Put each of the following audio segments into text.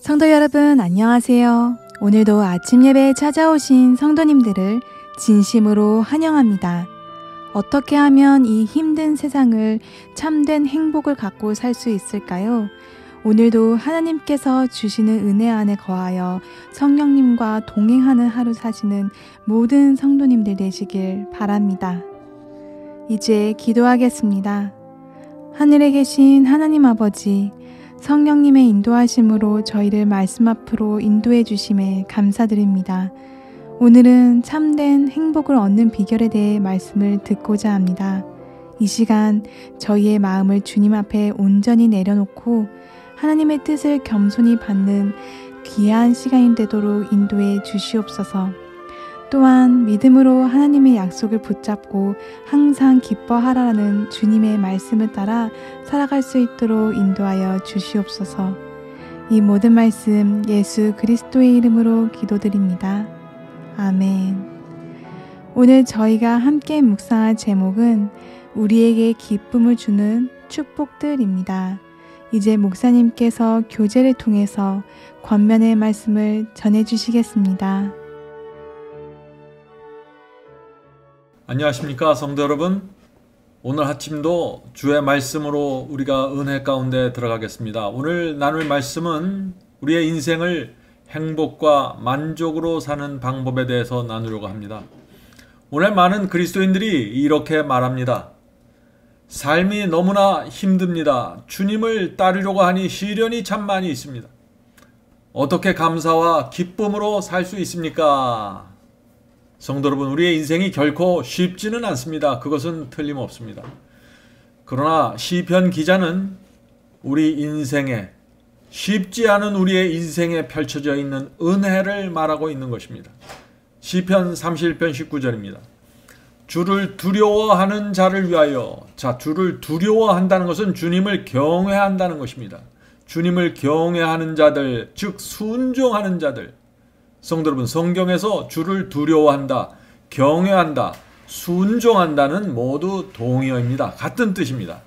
성도 여러분 안녕하세요. 오늘도 아침 예배에 찾아오신 성도님들을 진심으로 환영합니다. 어떻게 하면 이 힘든 세상을 참된 행복을 갖고 살 수 있을까요? 오늘도 하나님께서 주시는 은혜 안에 거하여 성령님과 동행하는 하루 사시는 모든 성도님들 되시길 바랍니다. 이제 기도하겠습니다. 하늘에 계신 하나님 아버지, 성령님의 인도하심으로 저희를 말씀 앞으로 인도해 주심에 감사드립니다. 오늘은 참된 행복을 얻는 비결에 대해 말씀을 듣고자 합니다. 이 시간 저희의 마음을 주님 앞에 온전히 내려놓고 하나님의 뜻을 겸손히 받는 귀한 시간이 되도록 인도해 주시옵소서. 또한 믿음으로 하나님의 약속을 붙잡고 항상 기뻐하라는 주님의 말씀을 따라 살아갈 수 있도록 인도하여 주시옵소서. 이 모든 말씀 예수 그리스도의 이름으로 기도드립니다. 아멘. 오늘 저희가 함께 묵상할 제목은 우리에게 기쁨을 주는 축복들입니다. 이제 목사님께서 교제를 통해서 권면의 말씀을 전해주시겠습니다. 안녕하십니까 성도 여러분. 오늘 아침도 주의 말씀으로 우리가 은혜 가운데 들어가겠습니다. 오늘 나눌 말씀은 우리의 인생을 행복과 만족으로 사는 방법에 대해서 나누려고 합니다. 오늘 많은 그리스도인들이 이렇게 말합니다. 삶이 너무나 힘듭니다. 주님을 따르려고 하니 시련이 참 많이 있습니다. 어떻게 감사와 기쁨으로 살 수 있습니까? 성도 여러분, 우리의 인생이 결코 쉽지는 않습니다. 그것은 틀림없습니다. 그러나 시편 기자는 우리 인생에 쉽지 않은 우리의 인생에 펼쳐져 있는 은혜를 말하고 있는 것입니다. 시편 31편 19절입니다. 주를 두려워하는 자를 위하여. 자, 주를 두려워한다는 것은 주님을 경외한다는 것입니다. 주님을 경외하는 자들, 즉 순종하는 자들. 성도 여러분, 성경에서 주를 두려워한다, 경외한다, 순종한다는 모두 동의어입니다. 같은 뜻입니다.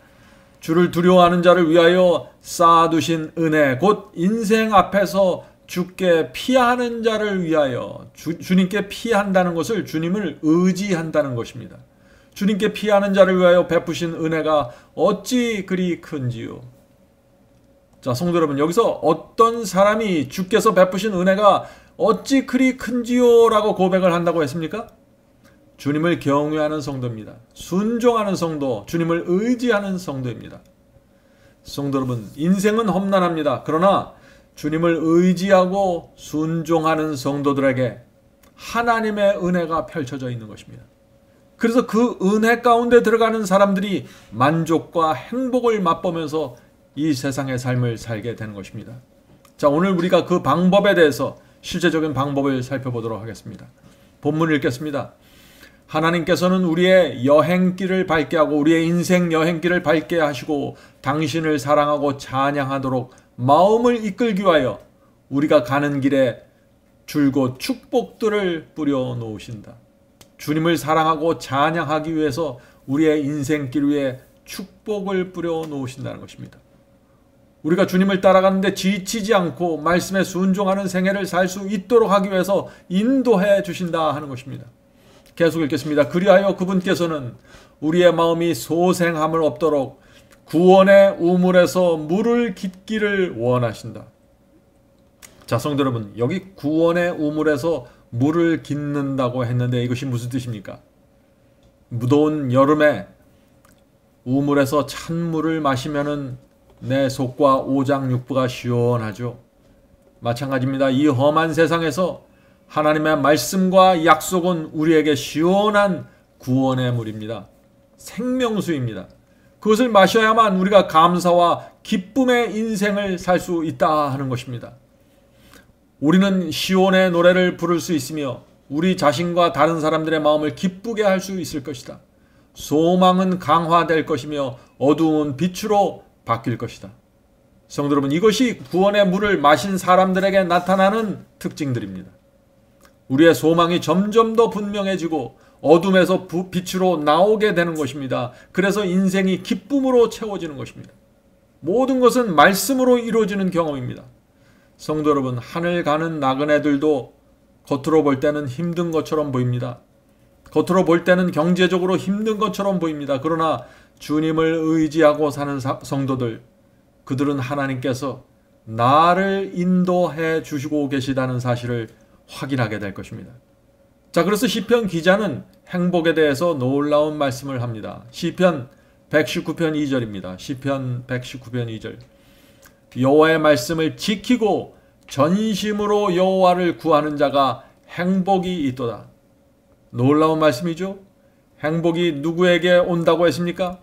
주를 두려워하는 자를 위하여 쌓아두신 은혜, 곧 인생 앞에서 주께 피하는 자를 위하여. 주님께 피한다는 것을 주님을 의지한다는 것입니다. 주님께 피하는 자를 위하여 베푸신 은혜가 어찌 그리 큰지요. 자, 성도 여러분, 여기서 어떤 사람이 주께서 베푸신 은혜가 어찌 그리 큰지요 라고 고백을 한다고 했습니까? 주님을 경외하는 성도입니다. 순종하는 성도, 주님을 의지하는 성도입니다. 성도 여러분, 인생은 험난합니다. 그러나 주님을 의지하고 순종하는 성도들에게 하나님의 은혜가 펼쳐져 있는 것입니다. 그래서 그 은혜 가운데 들어가는 사람들이 만족과 행복을 맛보면서 이 세상의 삶을 살게 되는 것입니다. 자, 오늘 우리가 그 방법에 대해서 실제적인 방법을 살펴보도록 하겠습니다. 본문을 읽겠습니다. 하나님께서는 우리의 여행길을 밝게 하고 우리의 인생 여행길을 밝게 하시고 당신을 사랑하고 찬양하도록 마음을 이끌기 위하여 우리가 가는 길에 줄곧 축복들을 뿌려 놓으신다. 주님을 사랑하고 찬양하기 위해서 우리의 인생길 위에 축복을 뿌려 놓으신다는 것입니다. 우리가 주님을 따라가는데 지치지 않고 말씀에 순종하는 생애를 살 수 있도록 하기 위해서 인도해 주신다 하는 것입니다. 계속 읽겠습니다. 그리하여 그분께서는 우리의 마음이 소생함을 없도록 구원의 우물에서 물을 깃기를 원하신다. 자, 성도 여러분, 여기 구원의 우물에서 물을 깃는다고 했는데 이것이 무슨 뜻입니까? 무더운 여름에 우물에서 찬물을 마시면은 내 속과 오장육부가 시원하죠. 마찬가지입니다. 이 험한 세상에서 하나님의 말씀과 약속은 우리에게 시원한 구원의 물입니다. 생명수입니다. 그것을 마셔야만 우리가 감사와 기쁨의 인생을 살 수 있다 하는 것입니다. 우리는 시온의 노래를 부를 수 있으며 우리 자신과 다른 사람들의 마음을 기쁘게 할 수 있을 것이다. 소망은 강화될 것이며 어두움은 빛으로 바뀔 것이다. 성도 여러분, 이것이 구원의 물을 마신 사람들에게 나타나는 특징들입니다. 우리의 소망이 점점 더 분명해지고 어둠에서 빛으로 나오게 되는 것입니다. 그래서 인생이 기쁨으로 채워지는 것입니다. 모든 것은 말씀으로 이루어지는 경험입니다. 성도 여러분, 하늘 가는 나그네들도 겉으로 볼 때는 힘든 것처럼 보입니다. 겉으로 볼 때는 경제적으로 힘든 것처럼 보입니다. 그러나 주님을 의지하고 사는 성도들, 그들은 하나님께서 나를 인도해 주시고 계시다는 사실을 확인하게 될 것입니다. 자, 그래서 시편 기자는 행복에 대해서 놀라운 말씀을 합니다. 시편 119편 2절입니다. 시편 119편 2절. 여호와의 말씀을 지키고 전심으로 여호와를 구하는 자가 행복이 있도다. 놀라운 말씀이죠. 행복이 누구에게 온다고 했습니까?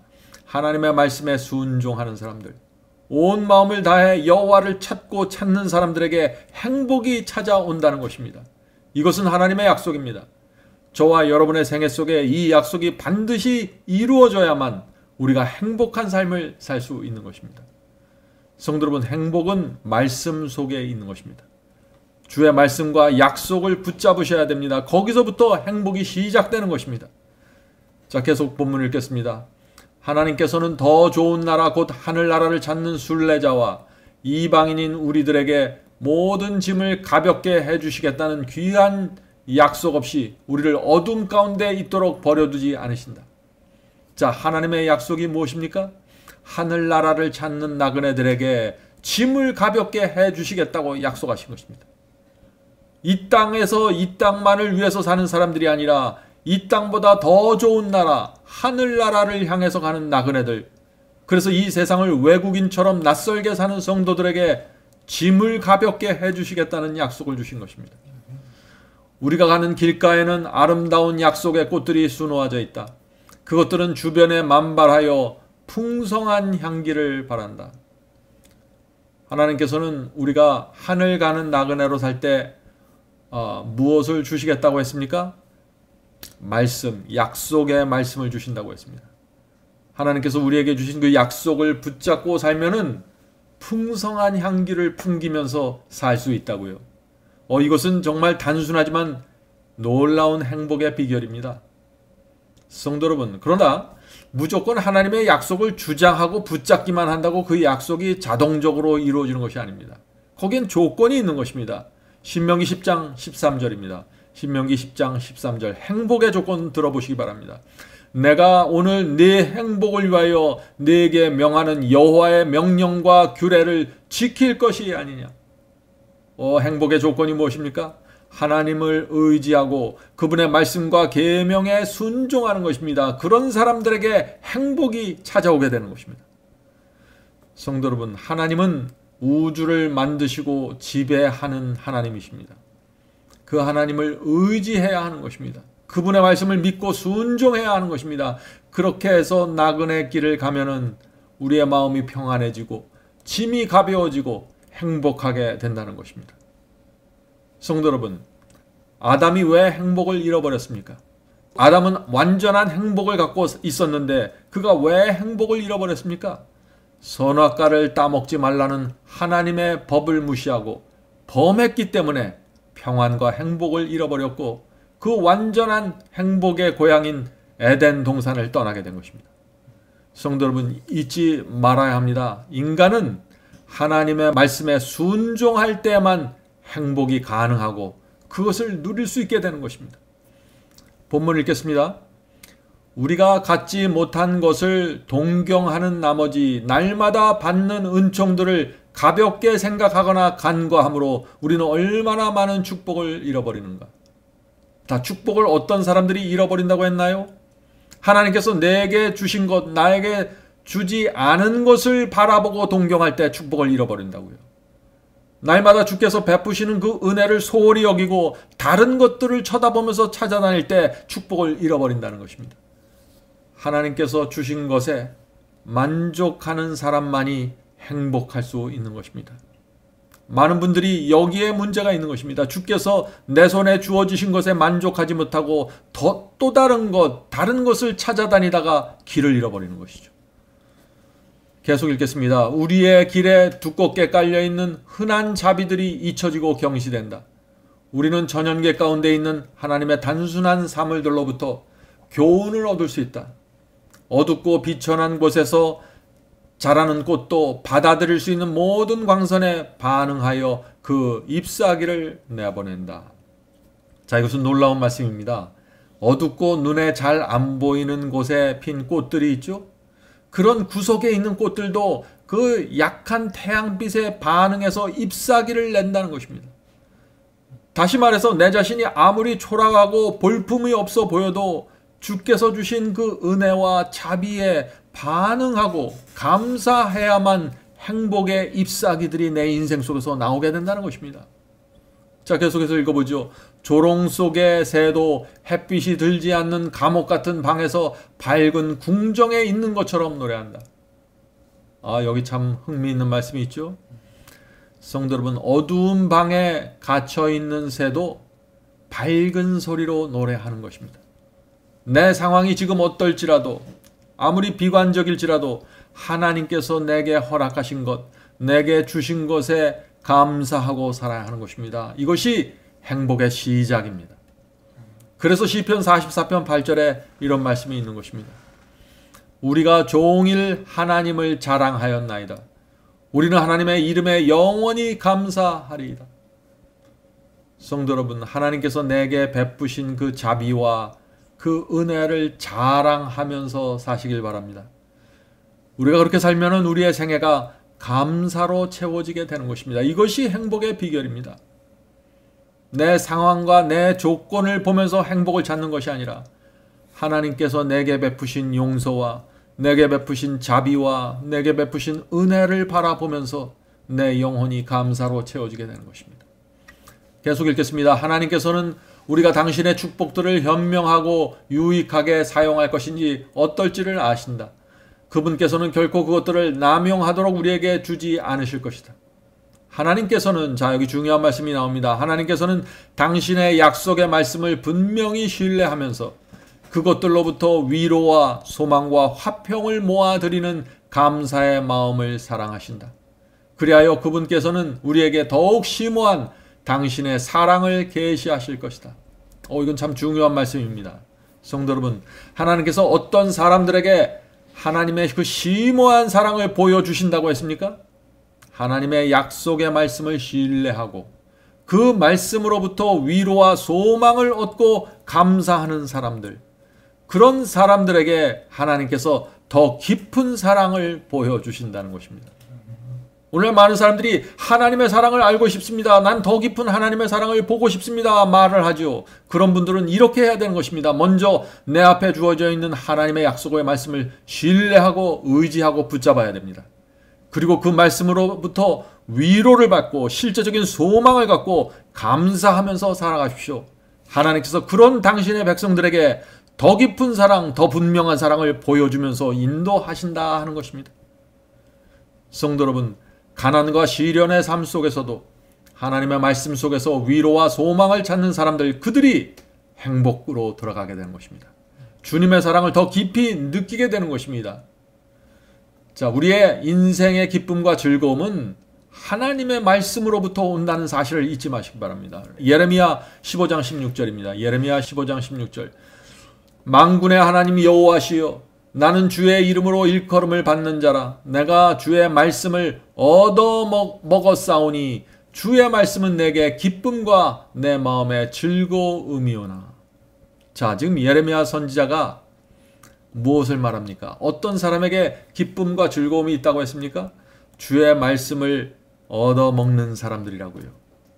하나님의 말씀에 순종하는 사람들, 온 마음을 다해 여호와를 찾고 찾는 사람들에게 행복이 찾아온다는 것입니다. 이것은 하나님의 약속입니다. 저와 여러분의 생애 속에 이 약속이 반드시 이루어져야만 우리가 행복한 삶을 살 수 있는 것입니다. 성도 여러분, 행복은 말씀 속에 있는 것입니다. 주의 말씀과 약속을 붙잡으셔야 됩니다. 거기서부터 행복이 시작되는 것입니다. 자, 계속 본문을 읽겠습니다. 하나님께서는 더 좋은 나라 곧 하늘나라를 찾는 순례자와 이방인인 우리들에게 모든 짐을 가볍게 해주시겠다는 귀한 약속 없이 우리를 어둠 가운데 있도록 버려두지 않으신다. 자, 하나님의 약속이 무엇입니까? 하늘나라를 찾는 나그네들에게 짐을 가볍게 해주시겠다고 약속하신 것입니다. 이 땅에서 이 땅만을 위해서 사는 사람들이 아니라 이 땅보다 더 좋은 나라, 하늘나라를 향해서 가는 나그네들, 그래서 이 세상을 외국인처럼 낯설게 사는 성도들에게 짐을 가볍게 해주시겠다는 약속을 주신 것입니다. 우리가 가는 길가에는 아름다운 약속의 꽃들이 수놓아져 있다. 그것들은 주변에 만발하여 풍성한 향기를 바란다. 하나님께서는 우리가 하늘 가는 나그네로 살 때 무엇을 주시겠다고 했습니까? 말씀, 약속의 말씀을 주신다고 했습니다. 하나님께서 우리에게 주신 그 약속을 붙잡고 살면은 풍성한 향기를 풍기면서 살 수 있다고요. 이것은 정말 단순하지만 놀라운 행복의 비결입니다. 성도 여러분, 그러나 무조건 하나님의 약속을 주장하고 붙잡기만 한다고 그 약속이 자동적으로 이루어지는 것이 아닙니다. 거기엔 조건이 있는 것입니다. 신명기 10장 13절입니다. 신명기 10장 13절 행복의 조건 들어보시기 바랍니다. 내가 오늘 네 행복을 위하여 네게 명하는 여호와의 명령과 규례를 지킬 것이 아니냐. 행복의 조건이 무엇입니까? 하나님을 의지하고 그분의 말씀과 계명에 순종하는 것입니다. 그런 사람들에게 행복이 찾아오게 되는 것입니다. 성도 여러분, 하나님은 우주를 만드시고 지배하는 하나님이십니다. 그 하나님을 의지해야 하는 것입니다. 그분의 말씀을 믿고 순종해야 하는 것입니다. 그렇게 해서 나그네 길을 가면은 우리의 마음이 평안해지고 짐이 가벼워지고 행복하게 된다는 것입니다. 성도 여러분, 아담이 왜 행복을 잃어버렸습니까? 아담은 완전한 행복을 갖고 있었는데 그가 왜 행복을 잃어버렸습니까? 선악과를 따먹지 말라는 하나님의 법을 무시하고 범했기 때문에 평안과 행복을 잃어버렸고 그 완전한 행복의 고향인 에덴 동산을 떠나게 된 것입니다. 성도 여러분, 잊지 말아야 합니다. 인간은 하나님의 말씀에 순종할 때만 행복이 가능하고 그것을 누릴 수 있게 되는 것입니다. 본문 읽겠습니다. 우리가 갖지 못한 것을 동경하는 나머지 날마다 받는 은총들을 가볍게 생각하거나 간과함으로 우리는 얼마나 많은 축복을 잃어버리는가. 다 축복을 어떤 사람들이 잃어버린다고 했나요? 하나님께서 내게 주신 것, 나에게 주지 않은 것을 바라보고 동경할 때 축복을 잃어버린다고요. 날마다 주께서 베푸시는 그 은혜를 소홀히 여기고 다른 것들을 쳐다보면서 찾아다닐 때 축복을 잃어버린다는 것입니다. 하나님께서 주신 것에 만족하는 사람만이 행복할 수 있는 것입니다. 많은 분들이 여기에 문제가 있는 것입니다. 주께서 내 손에 주어지신 것에 만족하지 못하고 또 다른 것을 찾아다니다가 길을 잃어버리는 것이죠. 계속 읽겠습니다. 우리의 길에 두껍게 깔려있는 흔한 자비들이 잊혀지고 경시된다. 우리는 전연계 가운데 있는 하나님의 단순한 사물들로부터 교훈을 얻을 수 있다. 어둡고 비천한 곳에서 자라는 꽃도 받아들일 수 있는 모든 광선에 반응하여 그 잎사귀를 내보낸다. 자, 이것은 놀라운 말씀입니다. 어둡고 눈에 잘 안 보이는 곳에 핀 꽃들이 있죠. 그런 구석에 있는 꽃들도 그 약한 태양빛에 반응해서 잎사귀를 낸다는 것입니다. 다시 말해서 내 자신이 아무리 초라하고 볼품이 없어 보여도 주께서 주신 그 은혜와 자비에 반응하고 감사해야만 행복의 잎사귀들이 내 인생 속에서 나오게 된다는 것입니다. 자, 계속해서 읽어보죠. 조롱 속의 새도 햇빛이 들지 않는 감옥 같은 방에서 밝은 궁정에 있는 것처럼 노래한다. 아, 여기 참 흥미있는 말씀이 있죠. 성도 여러분, 어두운 방에 갇혀있는 새도 밝은 소리로 노래하는 것입니다. 내 상황이 지금 어떨지라도, 아무리 비관적일지라도 하나님께서 내게 허락하신 것, 내게 주신 것에 감사하고 살아야 하는 것입니다. 이것이 행복의 시작입니다. 그래서 시편 44편 8절에 이런 말씀이 있는 것입니다. 우리가 종일 하나님을 자랑하였나이다. 우리는 하나님의 이름에 영원히 감사하리이다. 성도 여러분, 하나님께서 내게 베푸신 그 자비와 그 은혜를 자랑하면서 사시길 바랍니다. 우리가 그렇게 살면 우리의 생애가 감사로 채워지게 되는 것입니다. 이것이 행복의 비결입니다. 내 상황과 내 조건을 보면서 행복을 찾는 것이 아니라 하나님께서 내게 베푸신 용서와 내게 베푸신 자비와 내게 베푸신 은혜를 바라보면서 내 영혼이 감사로 채워지게 되는 것입니다. 계속 읽겠습니다. 하나님께서는 우리가 당신의 축복들을 현명하고 유익하게 사용할 것인지 어떨지를 아신다. 그분께서는 결코 그것들을 남용하도록 우리에게 주지 않으실 것이다. 하나님께서는, 자, 여기 중요한 말씀이 나옵니다. 하나님께서는 당신의 약속의 말씀을 분명히 신뢰하면서 그것들로부터 위로와 소망과 화평을 모아드리는 감사의 마음을 사랑하신다. 그리하여 그분께서는 우리에게 더욱 심오한 당신의 사랑을 계시하실 것이다. 이건 참 중요한 말씀입니다. 성도 여러분, 하나님께서 어떤 사람들에게 하나님의 그 심오한 사랑을 보여주신다고 했습니까? 하나님의 약속의 말씀을 신뢰하고 그 말씀으로부터 위로와 소망을 얻고 감사하는 사람들, 그런 사람들에게 하나님께서 더 깊은 사랑을 보여주신다는 것입니다. 오늘 많은 사람들이 하나님의 사랑을 알고 싶습니다. 난 더 깊은 하나님의 사랑을 보고 싶습니다. 말을 하죠. 그런 분들은 이렇게 해야 되는 것입니다. 먼저 내 앞에 주어져 있는 하나님의 약속의 말씀을 신뢰하고 의지하고 붙잡아야 됩니다. 그리고 그 말씀으로부터 위로를 받고 실제적인 소망을 갖고 감사하면서 살아가십시오. 하나님께서 그런 당신의 백성들에게 더 깊은 사랑, 더 분명한 사랑을 보여주면서 인도하신다 하는 것입니다. 성도 여러분, 가난과 시련의 삶 속에서도 하나님의 말씀 속에서 위로와 소망을 찾는 사람들, 그들이 행복으로 들어가게 되는 것입니다. 주님의 사랑을 더 깊이 느끼게 되는 것입니다. 자, 우리의 인생의 기쁨과 즐거움은 하나님의 말씀으로부터 온다는 사실을 잊지 마시기 바랍니다. 예레미야 15장 16절입니다. 예레미야 15장 16절. 만군의 하나님 여호와시여, 나는 주의 이름으로 일컬음을 받는 자라. 내가 주의 말씀을 얻어 먹었사오니 주의 말씀은 내게 기쁨과 내 마음의 즐거움이오나. 자, 지금 예레미야 선지자가 무엇을 말합니까? 어떤 사람에게 기쁨과 즐거움이 있다고 했습니까? 주의 말씀을 얻어 먹는 사람들이라고요.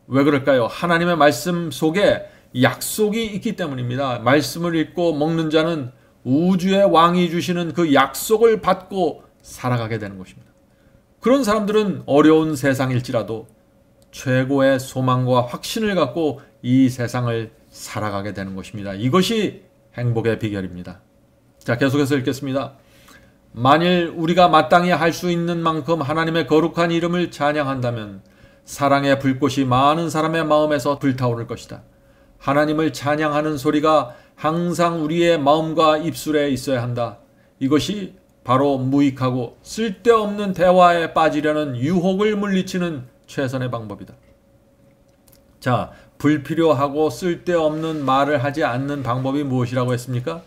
왜 그럴까요? 하나님의 말씀 속에 약속이 있기 때문입니다. 말씀을 읽고 먹는 자는 우주의 왕이 주시는 그 약속을 받고 살아가게 되는 것입니다. 그런 사람들은 어려운 세상일지라도 최고의 소망과 확신을 갖고 이 세상을 살아가게 되는 것입니다. 이것이 행복의 비결입니다. 자, 계속해서 읽겠습니다. 만일 우리가 마땅히 할 수 있는 만큼 하나님의 거룩한 이름을 찬양한다면 사랑의 불꽃이 많은 사람의 마음에서 불타오를 것이다. 하나님을 찬양하는 소리가 항상 우리의 마음과 입술에 있어야 한다. 이것이 바로 무익하고 쓸데없는 대화에 빠지려는 유혹을 물리치는 최선의 방법이다. 자, 불필요하고 쓸데없는 말을 하지 않는 방법이 무엇이라고 했습니까?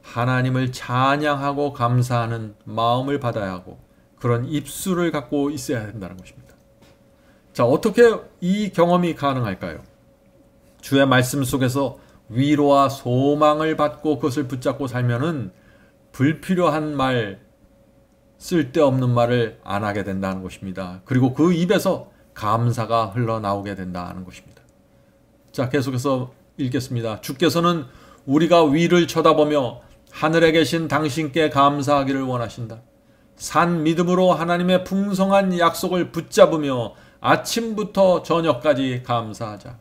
하나님을 찬양하고 감사하는 마음을 받아야 하고 그런 입술을 갖고 있어야 된다는 것입니다. 자, 어떻게 이 경험이 가능할까요? 주의 말씀 속에서 위로와 소망을 받고 그것을 붙잡고 살면은 불필요한 말, 쓸데없는 말을 안 하게 된다는 것입니다. 그리고 그 입에서 감사가 흘러나오게 된다는 것입니다. 자, 계속해서 읽겠습니다. 주께서는 우리가 위를 쳐다보며 하늘에 계신 당신께 감사하기를 원하신다. 산 믿음으로 하나님의 풍성한 약속을 붙잡으며 아침부터 저녁까지 감사하자.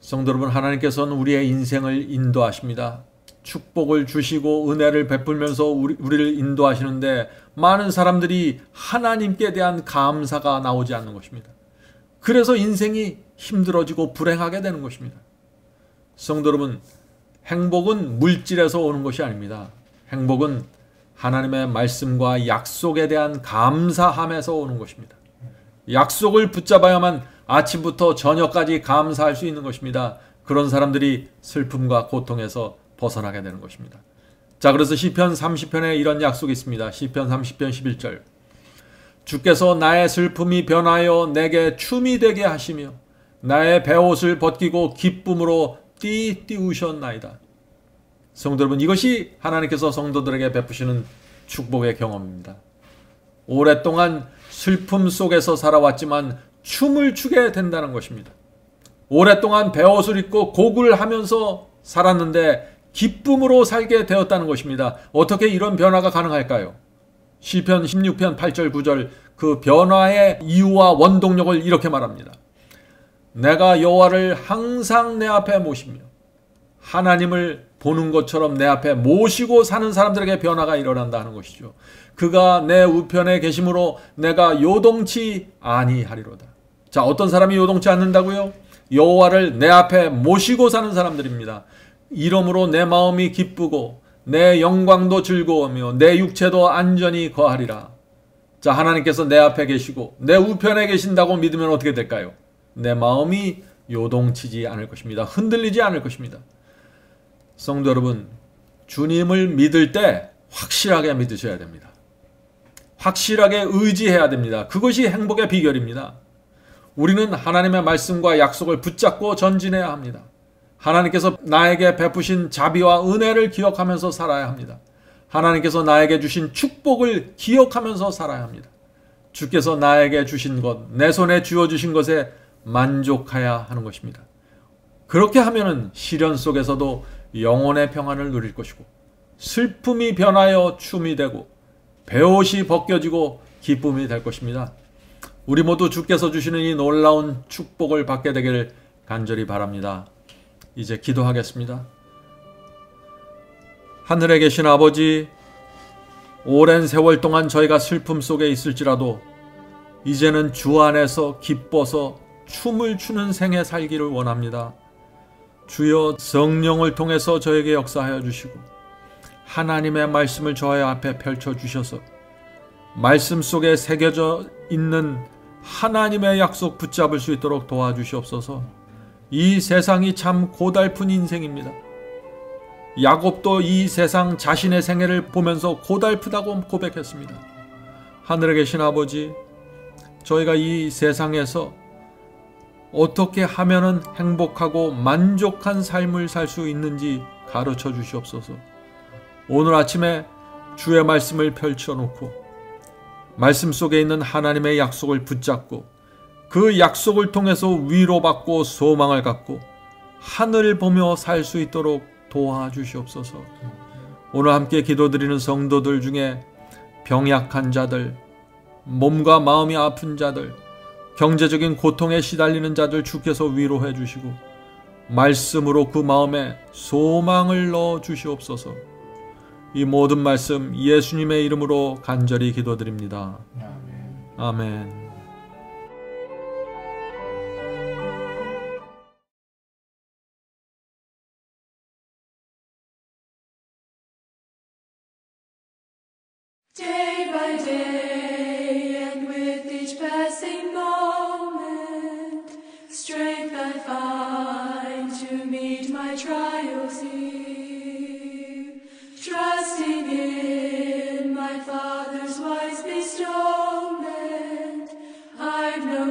성도 여러분, 하나님께서는 우리의 인생을 인도하십니다. 축복을 주시고 은혜를 베풀면서 우리를 인도하시는데 많은 사람들이 하나님께 대한 감사가 나오지 않는 것입니다. 그래서 인생이 힘들어지고 불행하게 되는 것입니다. 성도 여러분, 행복은 물질에서 오는 것이 아닙니다. 행복은 하나님의 말씀과 약속에 대한 감사함에서 오는 것입니다. 약속을 붙잡아야만 아침부터 저녁까지 감사할 수 있는 것입니다. 그런 사람들이 슬픔과 고통에서 벗어나게 되는 것입니다. 자, 그래서 시편 30편에 이런 약속이 있습니다. 시편 30편 11절. 주께서 나의 슬픔이 변하여 내게 춤이 되게 하시며 나의 베옷을 벗기고 기쁨으로 띠우셨나이다. 성도 여러분, 이것이 하나님께서 성도들에게 베푸시는 축복의 경험입니다. 오랫동안 슬픔 속에서 살아왔지만 춤을 추게 된다는 것입니다. 오랫동안 베옷을 입고 곡을 하면서 살았는데 기쁨으로 살게 되었다는 것입니다. 어떻게 이런 변화가 가능할까요? 시편 16편 8절 9절 그 변화의 이유와 원동력을 이렇게 말합니다. 내가 여호와를 항상 내 앞에 모시며 하나님을 보는 것처럼 내 앞에 모시고 사는 사람들에게 변화가 일어난다 하는 것이죠. 그가 내 우편에 계심으로 내가 요동치 아니하리로다. 자, 어떤 사람이 요동치 않는다고요? 여호와를 내 앞에 모시고 사는 사람들입니다. 이러므로 내 마음이 기쁘고 내 영광도 즐거우며 내 육체도 안전히 거하리라. 자, 하나님께서 내 앞에 계시고 내 우편에 계신다고 믿으면 어떻게 될까요? 내 마음이 요동치지 않을 것입니다. 흔들리지 않을 것입니다. 성도 여러분, 주님을 믿을 때 확실하게 믿으셔야 됩니다. 확실하게 의지해야 됩니다. 그것이 행복의 비결입니다. 우리는 하나님의 말씀과 약속을 붙잡고 전진해야 합니다. 하나님께서 나에게 베푸신 자비와 은혜를 기억하면서 살아야 합니다. 하나님께서 나에게 주신 축복을 기억하면서 살아야 합니다. 주께서 나에게 주신 것, 내 손에 쥐어주신 것에 만족해야 하는 것입니다. 그렇게 하면은 시련 속에서도 영혼의 평안을 누릴 것이고 슬픔이 변하여 춤이 되고 베옷이 벗겨지고 기쁨이 될 것입니다. 우리 모두 주께서 주시는 이 놀라운 축복을 받게 되기를 간절히 바랍니다. 이제 기도하겠습니다. 하늘에 계신 아버지, 오랜 세월 동안 저희가 슬픔 속에 있을지라도 이제는 주 안에서 기뻐서 춤을 추는 생에 살기를 원합니다. 주여, 성령을 통해서 저에게 역사하여 주시고 하나님의 말씀을 저의 앞에 펼쳐주셔서 말씀 속에 새겨져 있는 하나님의 약속 붙잡을 수 있도록 도와주시옵소서. 이 세상이 참 고달픈 인생입니다. 야곱도 이 세상 자신의 생애를 보면서 고달프다고 고백했습니다. 하늘에 계신 아버지, 저희가 이 세상에서 어떻게 하면은 행복하고 만족한 삶을 살 수 있는지 가르쳐 주시옵소서. 오늘 아침에 주의 말씀을 펼쳐놓고 말씀 속에 있는 하나님의 약속을 붙잡고 그 약속을 통해서 위로받고 소망을 갖고 하늘을 보며 살 수 있도록 도와주시옵소서. 오늘 함께 기도드리는 성도들 중에 병약한 자들, 몸과 마음이 아픈 자들, 경제적인 고통에 시달리는 자들 주께서 위로해 주시고 말씀으로 그 마음에 소망을 넣어 주시옵소서. 이 모든 말씀 예수님의 이름으로 간절히 기도드립니다. 아멘. Day by day, and with each passing moment, strength I find to meet my trials here. Trusting in my Father's wise bestowment, I've no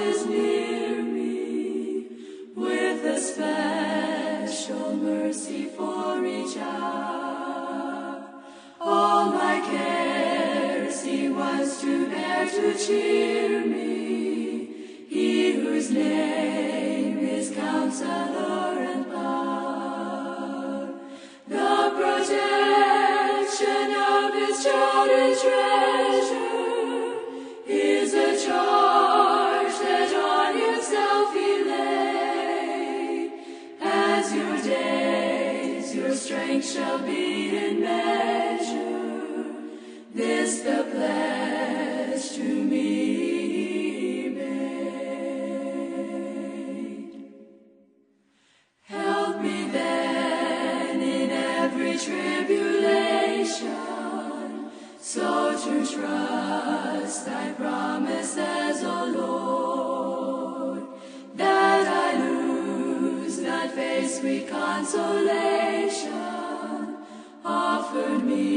is near me, with a special mercy for each hour. All my cares He was to bear to cheer me, He whose name is Counselor and Power. The protection of His child and treasure is a charge that on Himself He laid. As your days, your strength shall be in measure. This the pledge to me He made. Help me then in every tribulation, so to trust Thy promises, O Lord, that I lose not faith's sweet consolation offered me